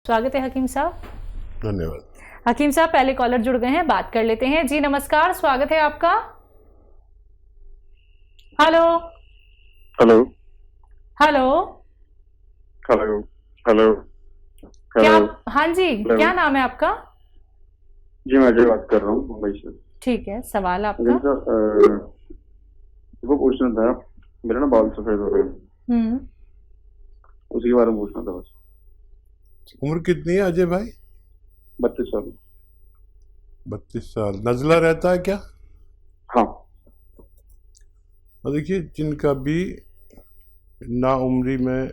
स्वागत है हकीम साहब। धन्यवाद। हकीम साहब पहले कॉलर जुड़ गए हैं, बात कर लेते हैं। जी नमस्कार, स्वागत है आपका। Hello hello hello hello hello क्या हेलो। हाँ जी, हेलो। क्या नाम है आपका? जी मैं अजय बात कर रहा हूँ मुंबई से। ठीक है, सवाल आपका। लेकिन सर वो पूछना था, मेरा ना बाल सफेद हो गए, उसी के बारे में पूछना था बस। उम्र कितनी है अजय भाई? 32 साल। 32 साल। नज़ला रहता है क्या? हाँ। और देखिए, जिनका भी नाउम्री में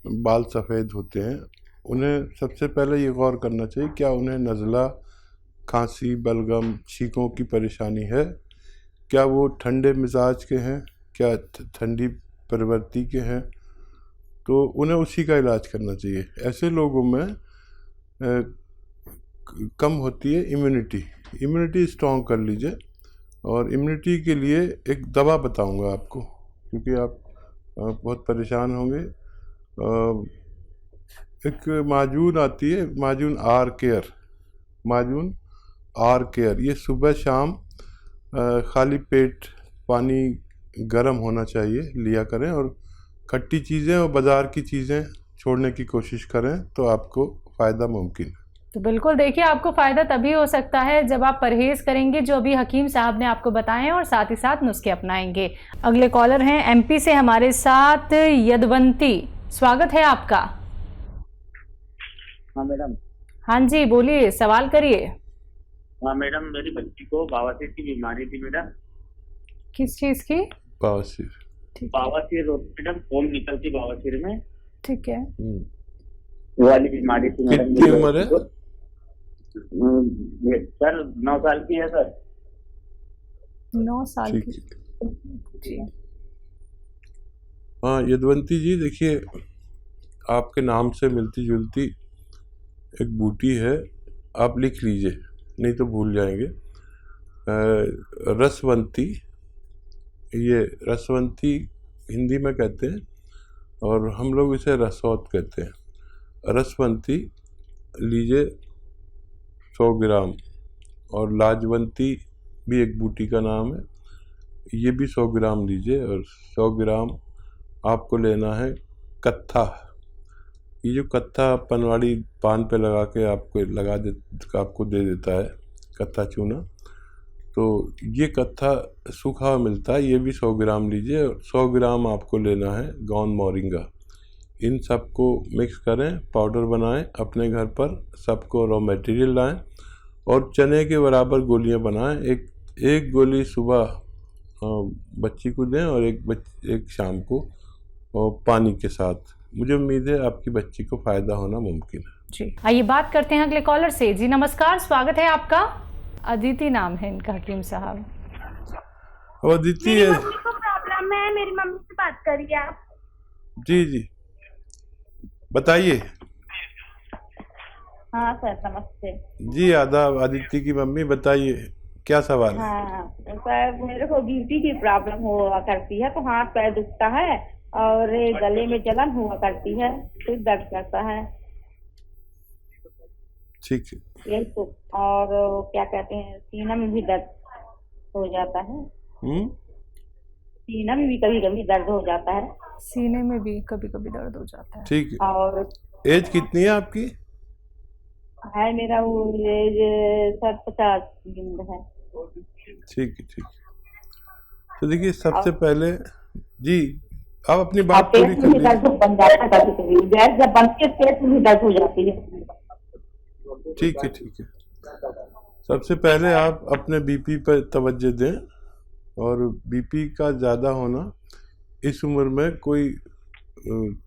बाल सफ़ेद होते हैं उन्हें सबसे पहले ये गौर करना चाहिए, क्या उन्हें नज़ला, खांसी, बलगम, छींकों की परेशानी है? क्या वो ठंडे मिजाज के हैं? क्या ठंडी प्रवृत्ति के हैं? तो उन्हें उसी का इलाज करना चाहिए। ऐसे लोगों में कम होती है इम्यूनिटी स्ट्रॉन्ग कर लीजिए। और इम्यूनिटी के लिए एक दवा बताऊंगा आपको, क्योंकि आप बहुत परेशान होंगे। एक माजून आती है, माजून आर केयर, ये सुबह शाम खाली पेट पानी गर्म होना चाहिए लिया करें, और खट्टी चीज़ें और बाज़ार की चीज़ें छोड़ने की कोशिश करें तो आपको फ़ायदा मुमकिन है। तो बिल्कुल देखिए, आपको फ़ायदा तभी हो सकता है जब आप परहेज़ करेंगे जो अभी हकीम साहब ने आपको बताए हैं, और साथ ही साथ नुस्खे अपनाएंगे। अगले कॉलर हैं एमपी से हमारे साथ यदवंती, स्वागत है आपका। हाँ मैडम। हाँ जी बोलिए, सवाल करिए। हाँ मैडम, मेरी बच्ची को बवासीर की बीमारी थी मैडम। किस चीज़ की? बवासीर। ठीक है, बवासीर मैडम, फोम निकलती बवासीर में, ठीक है। वो वाली बीमारी थी मैडम। कितनी उम्र है? सर 9 साल की है सर। 9 साल की। जी हाँ यदवंती जी, देखिए आपके नाम से मिलती जुलती एक बूटी है, आप लिख लीजिए नहीं तो भूल जाएंगे। रसवंती, ये रसवंती हिंदी में कहते हैं और हम लोग इसे रसौत कहते हैं। रसवंती लीजिए 100 ग्राम, और लाजवंती भी एक बूटी का नाम है, ये भी 100 ग्राम लीजिए। और 100 ग्राम आपको लेना है कत्था। ये जो कत्था पनवाड़ी पान पे लगा के आपको दे देता है, कत्था चूना, तो ये कत्था सूखा मिलता है, ये भी 100 ग्राम लीजिए। 100 ग्राम आपको लेना है गौन मोरिंगा। इन सबको मिक्स करें, पाउडर बनाएं अपने घर पर, सबको रॉ मटेरियल लाएं और चने के बराबर गोलियां बनाएं। एक गोली सुबह बच्ची को दें और एक शाम को, और पानी के साथ। मुझे उम्मीद है आपकी बच्ची को फ़ायदा होना मुमकिन है। जी, आइए बात करते हैं अगले कॉलर से। जी नमस्कार, स्वागत है आपका। अदिति नाम है इनका हकीम साहब। अदिति मेरी है। मम्मी को प्रॉब्लम है, मेरी मम्मी से बात करिए आप। जी बताइए। हाँ सर नमस्ते। जी आदाब, आदित्य की मम्मी बताइए, क्या सवाल है? हाँ सर, मेरे को ब्यूटी की प्रॉब्लम हुआ करती है, तो हाथ पैर दुखता है और गले में जलन हुआ करती है, सिर दर्द करता है। ठीक है। यही तो। और क्या कहते हैं, सीना में भी दर्द हो जाता है। सीना में भी कभी कभी दर्द हो जाता है। सीने में भी कभी कभी दर्द हो जाता है। ठीक है। और एज कितनी है आपकी? है मेरा वो सर 50 है। ठीक है। तो देखिए, सबसे पहले जी आप अपनी बात पूरी कर लीजिए। दर्द बन जाता है, कभी कभी गैस जब बनती है पेट में भी दर्द हो जाती है। ठीक है। सबसे पहले आप अपने बीपी पर तवज्जो दें, और बीपी का ज़्यादा होना इस उम्र में कोई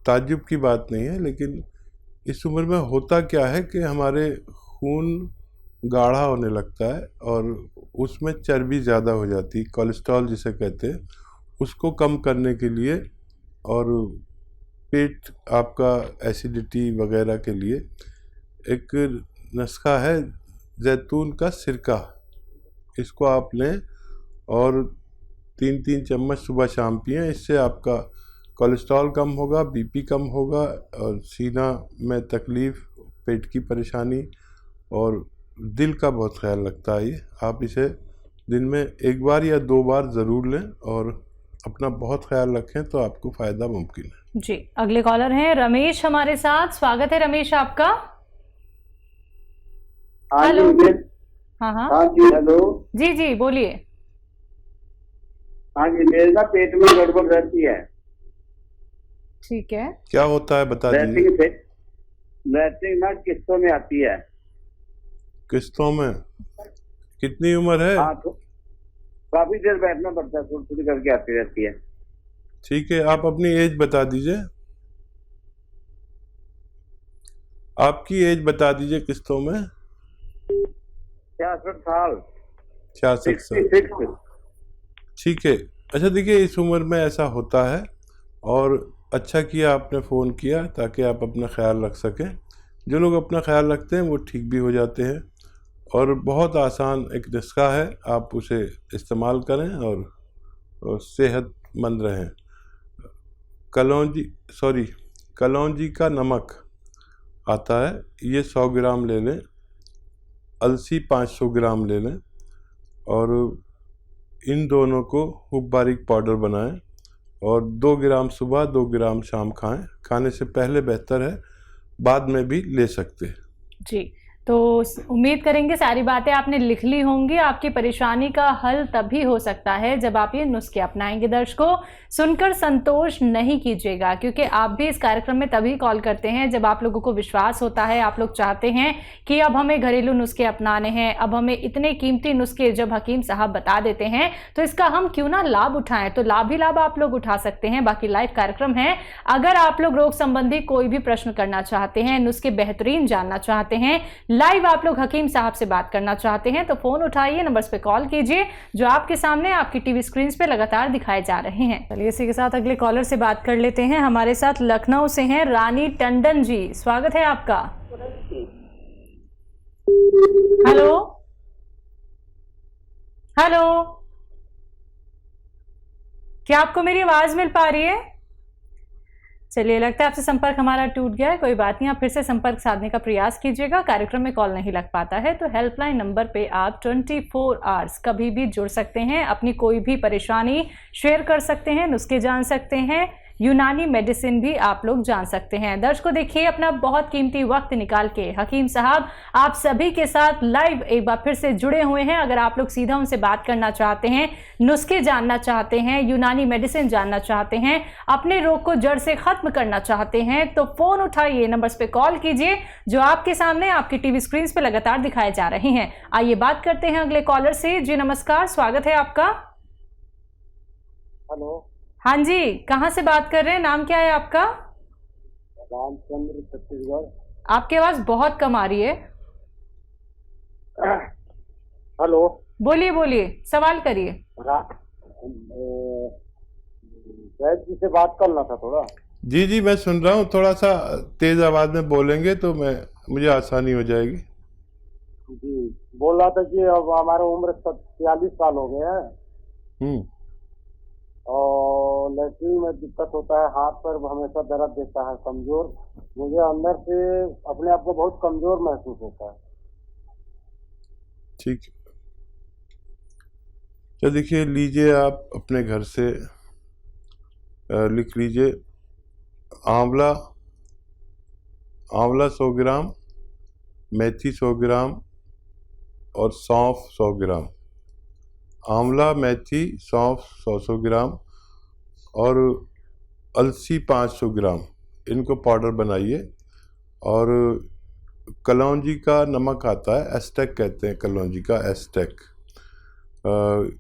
ताज्जुब की बात नहीं है, लेकिन इस उम्र में होता क्या है कि हमारे खून गाढ़ा होने लगता है और उसमें चर्बी ज़्यादा हो जाती है, कोलेस्ट्रॉल जिसे कहते हैं। उसको कम करने के लिए और पेट आपका एसिडिटी वगैरह के लिए एक नुस्खा है, जैतून का सिरका। इसको आप लें और 3-3 चम्मच सुबह शाम पिएं। इससे आपका कोलेस्ट्रॉल कम होगा, बीपी कम होगा, और सीना में तकलीफ़, पेट की परेशानी और दिल का बहुत ख्याल रखता है ये। आप इसे दिन में 1 बार या 2 बार ज़रूर लें और अपना बहुत ख्याल रखें तो आपको फ़ायदा मुमकिन है। जी, अगले कॉलर हैं रमेश हमारे साथ। स्वागत है रमेश आपका। हेलो। हाँ हाँ हाँ जी, हेलो। जी जी बोलिए। हाँ जी, मेरे ना पेट में गड़बड़ रहती है। ठीक है, क्या होता है बता दीजिए। लैट्रिन ना किस्तों में आती है। किस्तों में? कितनी उम्र है? हाँ, तो काफी देर बैठना पड़ता है, थोड़ी थोड़ी करके आती रहती है। ठीक है, आप अपनी एज बता दीजिए। आपकी एज बता दीजिए किस्तों में। 66 साल। 66 साल। 66। ठीक है। अच्छा देखिए, इस उम्र में ऐसा होता है और अच्छा किया आपने फ़ोन किया ताकि आप अपना ख्याल रख सकें। जो लोग अपना ख्याल रखते हैं वो ठीक भी हो जाते हैं, और बहुत आसान एक नुस्खा है, आप उसे इस्तेमाल करें और सेहतमंद रहें। कलौंजी का नमक आता है, ये 100 ग्राम ले लें। अलसी 500 ग्राम ले लें और इन दोनों को खूब बारीक पाउडर बनाएं और 2 ग्राम सुबह 2 ग्राम शाम खाएं। खाने से पहले बेहतर है, बाद में भी ले सकते हैं। जी, तो उम्मीद करेंगे सारी बातें आपने लिख ली होंगी। आपकी परेशानी का हल तभी हो सकता है जब आप ये नुस्खे अपनाएंगे। दर्शकों, सुनकर संतोष नहीं कीजिएगा, क्योंकि आप भी इस कार्यक्रम में तभी कॉल करते हैं जब आप लोगों को विश्वास होता है, आप लोग चाहते हैं कि अब हमें घरेलू नुस्खे अपनाने हैं, अब हमें इतने कीमती नुस्खे जब हकीम साहब बता देते हैं तो इसका हम क्यों ना लाभ उठाएं। तो लाभ ही लाभ आप लोग उठा सकते हैं। बाकी लाइव कार्यक्रम है। अगर आप लोग रोग संबंधी कोई भी प्रश्न करना चाहते हैं, नुस्खे बेहतरीन जानना चाहते हैं, लाइव आप लोग हकीम साहब से बात करना चाहते हैं, तो फोन उठाइए, नंबर्स पे कॉल कीजिए जो आपके सामने आपकी टीवी स्क्रीन पे लगातार दिखाए जा रहे हैं। चलिए इसी के साथ अगले कॉलर से बात कर लेते हैं। हमारे साथ लखनऊ से हैं रानी टंडन जी। स्वागत है आपका। हेलो हेलो, क्या आपको मेरी आवाज मिल पा रही है? चलिए, लगता है आपसे संपर्क हमारा टूट गया है। कोई बात नहीं, आप फिर से संपर्क साधने का प्रयास कीजिएगा। कार्यक्रम में कॉल नहीं लग पाता है तो हेल्पलाइन नंबर पे आप 24 आवर्स कभी भी जुड़ सकते हैं, अपनी कोई भी परेशानी शेयर कर सकते हैं, नुस्खे जान सकते हैं, यूनानी मेडिसिन भी आप लोग जान सकते हैं। दर्शकों, देखिए अपना बहुत कीमती वक्त निकाल के हकीम साहब आप सभी के साथ लाइव एक बार फिर से जुड़े हुए हैं। अगर आप लोग सीधा उनसे बात करना चाहते हैं, नुस्खे जानना चाहते हैं, यूनानी मेडिसिन जानना चाहते हैं, अपने रोग को जड़ से खत्म करना चाहते हैं, तो फोन उठाइए, नंबर्स पे कॉल कीजिए जो आपके सामने आपकी टीवी स्क्रीन पे लगातार दिखाए जा रहे हैं। आइए बात करते हैं अगले कॉलर से। जी नमस्कार, स्वागत है आपका। हेलो। हाँ जी, कहाँ से बात कर रहे हैं? नाम क्या है आपका? रामचंद्र, छत्तीसगढ़। आपकी आवाज बहुत कम आ रही है। हेलो। बोलिए बोलिए, सवाल करिए। वैद्य जी से बात करना था थोड़ा। जी जी, मैं सुन रहा हूँ। थोड़ा सा तेज आवाज में बोलेंगे तो मुझे आसानी हो जाएगी। जी, बोल रहा था कि अब हमारे उम्र 46 साल हो गए हैं और लैट्रिन में दिक्कत होता है, हाथ पर हमेशा दर्द देता है, कमजोर, मुझे अंदर से अपने आप को बहुत कमजोर महसूस होता है। ठीक है, तो देखिए, लीजिए आप अपने घर से लिख लीजिए आंवला 100 ग्राम, मेथी 100 ग्राम और सौंफ 100 ग्राम। आंवला, मेथी, सौंफ 100 ग्राम और अलसी 500 ग्राम, इनको पाउडर बनाइए। और कलौंजी का नमक आता है, एस्टेक कहते हैं कलौंजी का, एस्टेक।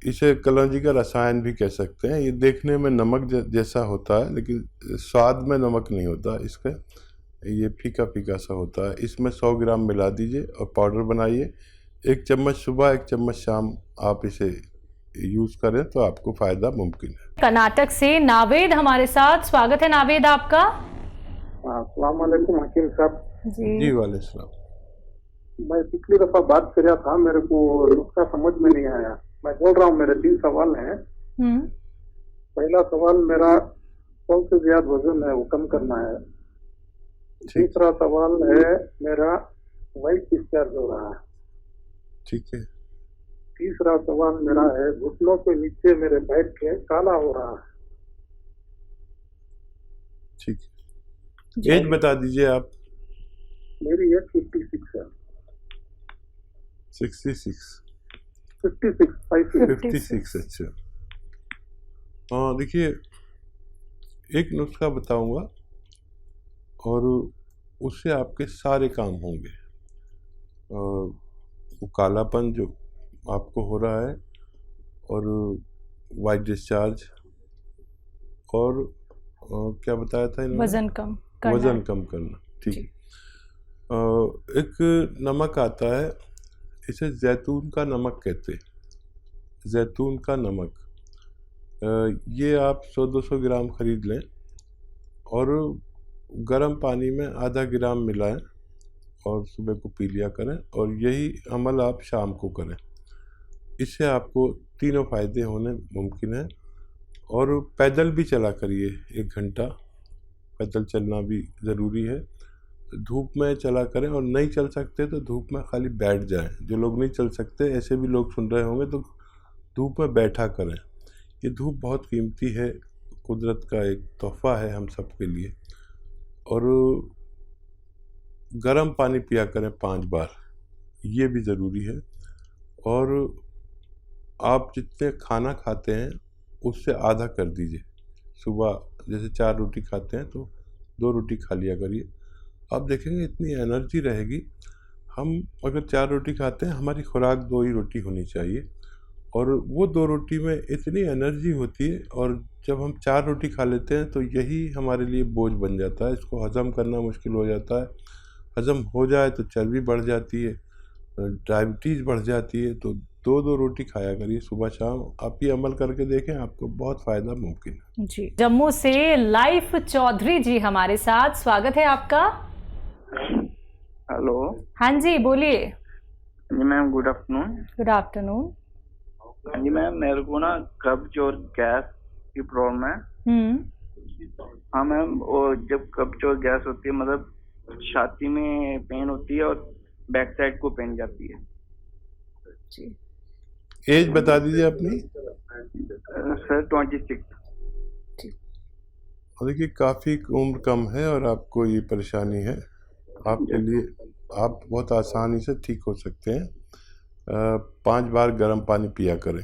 इसे कलौंजी का रसायन भी कह सकते हैं। ये देखने में नमक जैसा होता है लेकिन स्वाद में नमक नहीं होता इसका, ये फीका फीका सा होता है। इसमें 100 ग्राम मिला दीजिए और पाउडर बनाइए। 1 चम्मच सुबह, 1 चम्मच शाम आप इसे यूज करें तो आपको फायदा मुमकिन है। कर्नाटक से नावेद हमारे साथ। स्वागत है नावेद आपका। अस्सलाम वालेकुम हकीम साहब। जी वालेकुम सलाम। मैं पिछली दफा बात कर रहा था, मेरे को नुस्खा समझ में नहीं आया। मैं बोल रहा हूँ, मेरे 3 सवाल हैं। पहला सवाल मेरा 100 से ज्यादा वजन है, वो कम करना है। ठीक तीसरा सवाल है मेरा वाइट डिस्चार्ज हो रहा है। ठीक है। तीसरा सवाल मेरा है घुटनों के नीचे मेरे बैठ के काला हो रहा है। ठीक है। एज बता दीजिए आप। मेरी एज 56 है। 66 56 अच्छा। हाँ, देखिए एक नुस्खा बताऊंगा और उससे आपके सारे काम होंगे। वो कालापन जो आपको हो रहा है और वाइट डिस्चार्ज और क्या बताया था इन्होंने? वजन कम करना। वजन कम करना। ठीक। एक नमक आता है, इसे जैतून का नमक कहते हैं। जैतून का नमक, ये आप 100-200 ग्राम खरीद लें और गर्म पानी में आधा ग्राम मिलाएं और सुबह को पी लिया करें, और यही अमल आप शाम को करें। इससे आपको तीनों फायदे होने मुमकिन है। और पैदल भी चला करिए, 1 घंटा पैदल चलना भी ज़रूरी है। धूप में चला करें, और नहीं चल सकते तो धूप में खाली बैठ जाएं। जो लोग नहीं चल सकते, ऐसे भी लोग सुन रहे होंगे, तो धूप में बैठा करें। ये धूप बहुत कीमती है, कुदरत का एक तोहफा है हम सब के लिए। और गर्म पानी पिया करें 5 बार, ये भी ज़रूरी है। और आप जितने खाना खाते हैं उससे आधा कर दीजिए। सुबह जैसे 4 रोटी खाते हैं तो 2 रोटी खा लिया करिए। आप देखेंगे इतनी एनर्जी रहेगी। हम अगर 4 रोटी खाते हैं, हमारी खुराक 2 ही रोटी होनी चाहिए, और वो 2 रोटी में इतनी एनर्जी होती है। और जब हम 4 रोटी खा लेते हैं तो यही हमारे लिए बोझ बन जाता है, इसको हज़म करना मुश्किल हो जाता है। हज़म हो जाए तो चर्बी बढ़ जाती है, डायबिटीज़ बढ़ जाती है। तो 2-2 रोटी खाया करिए सुबह शाम। आप ये अमल करके देखें, आपको बहुत फ़ायदा मुमकिन है। जी। जम्मू से लाइफ चौधरी जी हमारे साथ, स्वागत है आपका। हेलो। हाँ जी, बोलिए। जी ma'am, good afternoon. Good afternoon. जी मैम, मेरे को ना कब्ज और गैस की प्रॉब्लम है। हाँ मैम, और जब कब्ज और गैस होती है, मतलब छाती में पेन होती है और बैक साइड को पेन जाती है। जी। एज बता दीजिए अपनी। सर 26। देखिए काफ़ी उम्र कम है और आपको ये परेशानी है। आपके लिए आप बहुत आसानी से ठीक हो सकते हैं। 5 बार गर्म पानी पिया करें,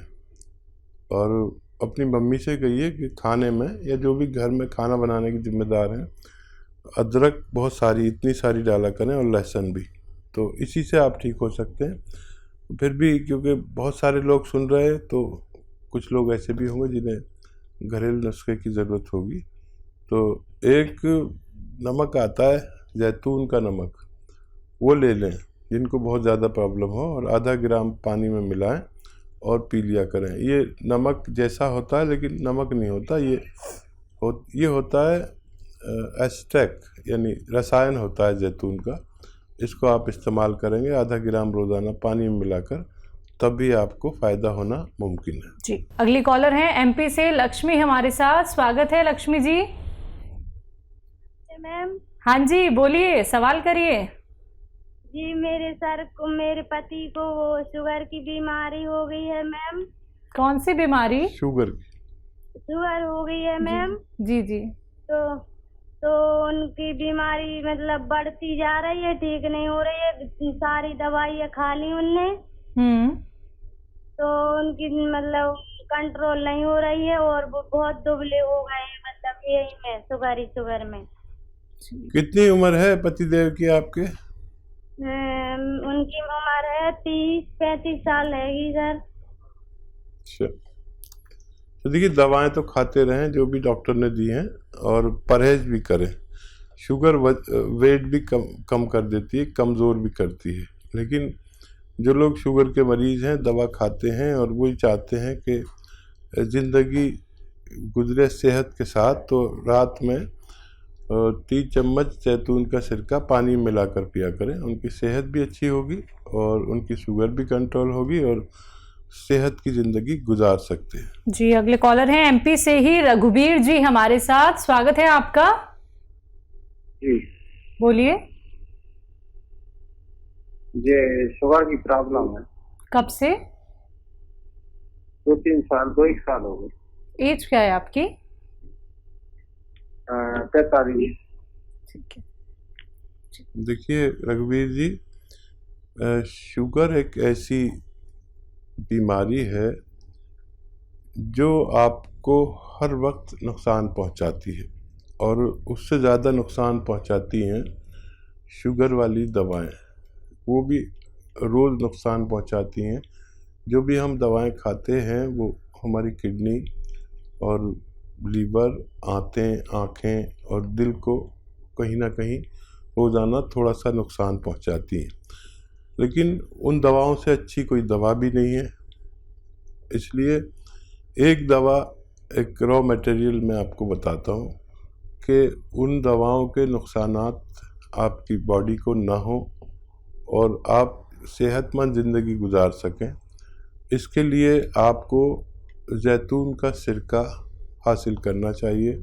और अपनी मम्मी से कहिए कि खाने में, या जो भी घर में खाना बनाने के जिम्मेदार हैं, अदरक बहुत सारी, इतनी सारी डाला करें, और लहसुन भी। तो इसी से आप ठीक हो सकते हैं। फिर भी क्योंकि बहुत सारे लोग सुन रहे हैं, तो कुछ लोग ऐसे भी होंगे जिन्हें घरेलू नुस्खे की ज़रूरत होगी। तो एक नमक आता है जैतून का नमक, वो ले लें जिनको बहुत ज़्यादा प्रॉब्लम हो, और आधा ग्राम पानी में मिलाएं और पी लिया करें। ये नमक जैसा होता है, लेकिन नमक नहीं होता, ये होता है एस्ट्रैक, यानी रसायन होता है जैतून का। इसको आप इस्तेमाल करेंगे आधा ग्राम रोज़ाना पानी में मिलाकर, तब भी आपको फ़ायदा होना मुमकिन है। जी। अगली कॉलर हैं एमपी से लक्ष्मी हमारे साथ, स्वागत है लक्ष्मी जी। मैम। हाँ जी, बोलिए, सवाल करिए। जी, मेरे पति को शुगर की बीमारी हो गई है मैम। कौन सी बीमारी? शुगर हो गई है मैम। जी जी। तो उनकी बीमारी मतलब बढ़ती जा रही है, ठीक नहीं हो रही है। सारी दवाइयाँ खा ली उनने, तो उनकी मतलब कंट्रोल नहीं हो रही है, और वो बहुत दुबले हो गए हैं, मतलब यही में शुगर में। कितनी उम्र है पतिदेव की आपके? उनकी उम्र है 30-35 साल रहेगी सर। अच्छा, तो देखिए दवाएं तो खाते रहें जो भी डॉक्टर ने दी हैं, और परहेज भी करें। शुगर वेट भी कम कर देती है, कमज़ोर भी करती है। लेकिन जो लोग शुगर के मरीज़ हैं, दवा खाते हैं और वही चाहते हैं कि ज़िंदगी गुजरे सेहत के साथ, तो रात में 3 चम्मच जैतून का सिरका पानी में मिलाकर पिया करें। उनकी सेहत भी अच्छी होगी और उनकी शुगर भी कंट्रोल होगी, और सेहत की ज़िंदगी गुजार सकते हैं। जी, अगले कॉलर हैं एमपी से ही रघुबीर जी हमारे साथ। स्वागत है आपका। जी बोलिए। ये शुगर की प्रॉब्लम है। कब से? 2-3 साल, 2-1 साल हो गए। एज क्या है आपकी? 45। ठीक है। देखिए रघुवीर जी, शुगर एक ऐसी बीमारी है जो आपको हर वक्त नुकसान पहुंचाती है, और उससे ज़्यादा नुकसान पहुंचाती हैं शुगर वाली दवाएं। वो भी रोज़ नुकसान पहुंचाती हैं। जो भी हम दवाएं खाते हैं वो हमारी किडनी और लीवर, आँखें और दिल को कहीं ना कहीं रोज़ाना थोड़ा सा नुकसान पहुंचाती हैं। लेकिन उन दवाओं से अच्छी कोई दवा भी नहीं है। इसलिए एक दवा, एक रॉ मटेरियल मैं आपको बताता हूँ कि उन दवाओं के नुकसानात आपकी बॉडी को ना हो और आप सेहतमंद ज़िंदगी गुजार सकें। इसके लिए आपको जैतून का सिरका हासिल करना चाहिए।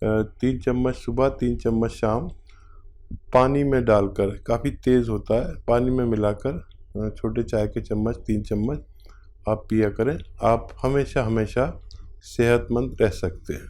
3 चम्मच सुबह, 3 चम्मच शाम पानी में डालकर, काफ़ी तेज़ होता है, पानी में मिलाकर छोटे चाय के चम्मच 3 चम्मच आप पिया करें। आप हमेशा सेहतमंद रह सकते हैं।